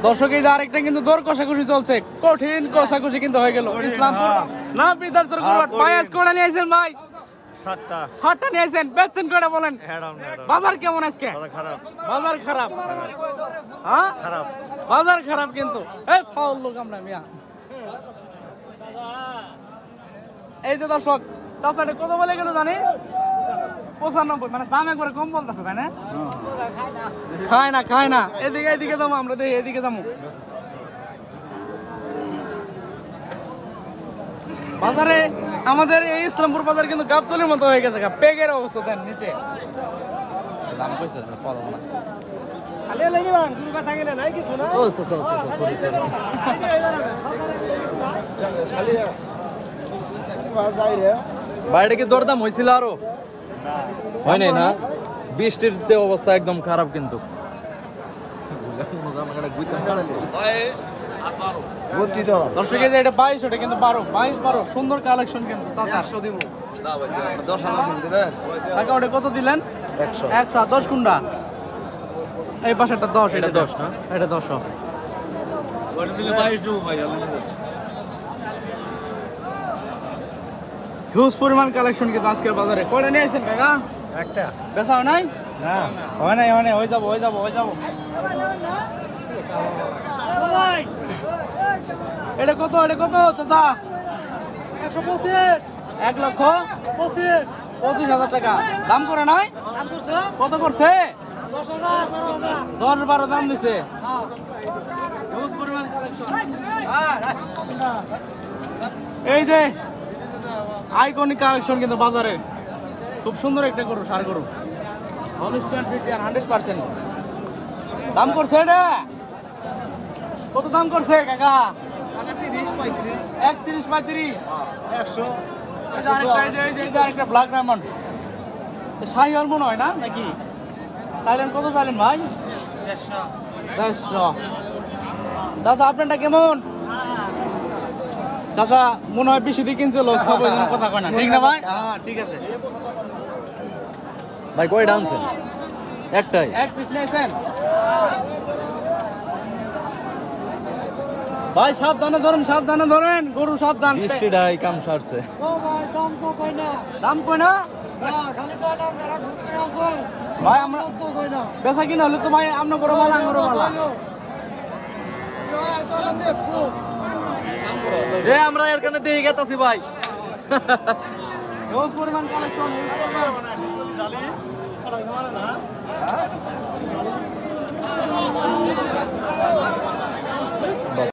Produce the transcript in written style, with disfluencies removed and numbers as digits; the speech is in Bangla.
দর্শক এই যে আরেকটা কিন্তু দর কষাকষি চলছে, কঠিন কষাকষি কিন্তু হয়ে গেল। ইসলামপুর না বিদারচর গরুহাট ভাই আজ কোড়া নিয়ে আইছেন ভাই? 60টা নিয়ে আইছেন, বেচছেন কোড়া বলেন? বাজার কেমন আজকে? বাজার খারাপ। হ্যাঁ খারাপ, বাজার খারাপ কিন্তু। এই ফাউল লোক আমরা মিয়া। এই যে দর্শক চাচাটা কত বলে গেল জানি? 95, মানে দাম একবারে কম বলতেছে তাই না? খায় না। এদিকে যাবো আমরা, দেখি এদিকে যাবো। বাজারে আমাদের এই ইসলামপুর বাজার কিন্তু গাবতলির মতো হয়ে গেছে, পেগের অবস্থা দেন নিচে। দাম কইছে পালো না। খালি লাগি বাং শুরু কথা গেলে নাই কিছু না। ও খালি বাইরে কি দরদাম হয়েছিল আরো? হয় নাই না, বৃষ্টির অবস্থা একদম খারাপ কিন্তু। দর্শক এই যে এটা 22, ওটা কিন্তু 12 সুন্দর কালেকশন কিন্তু। টাকা ওটা কত দিলেন? 100 10 কুন্ডা। এই পাশেরটা 10, এটা 10 না, এটা 10। হিউজ পরিমাণ কালেকশন কিন্তু আজকের বাজারে। কয়টা নিয়ে আসছেন কাকা? একটা। বেচা হয় নাই? না হয় নাই, হয়ে যাবো। এটা কত চাচা? 125। 1,25,000 টাকা দাম করে নাই? কত করছে? 10-12 দাম দিছে। হিউজ পরিমাণ কালেকশন। এই যে আইকনিক কালেকশন কিন্তু বাজারে। খুব সুন্দর একটা গরু, ষাঁড় গরু, হলস্টাইন ফ্রিজিয়ান 100%। দাম করছে এটা কত? দাম করছে কাকা? 31-35। 100। আরেকটা ব্ল্যাক ডায়মন্ড, শাহিওয়াল মনে হয় না নাকি? চাইলেন কত চাইলেন ভাই? 150। চাচা আপনারটা কেমন? চাচা মনে হয় বেশি দিয়ে কিনছে, লস খাবো, কথা কয় না, ঠিক না ভাই? হ্যাঁ ঠিক আছে ভাই। কয়টা আনছেন? একটাই। এক পিস নিয়েছেন ভাই? সাবধানে ধরেন গরু, সাবধান। বৃষ্টিটাই কাম সারছে। দাম কই না ভাই? আমরা বেচা কিনা হলে তো ভাই আপনার গরু ভালো, আঙ্গুর ভালো। আমরা এর কারণে দেখে গেতাছি ভাই। হিউজ পরিমাণ কালেকশন।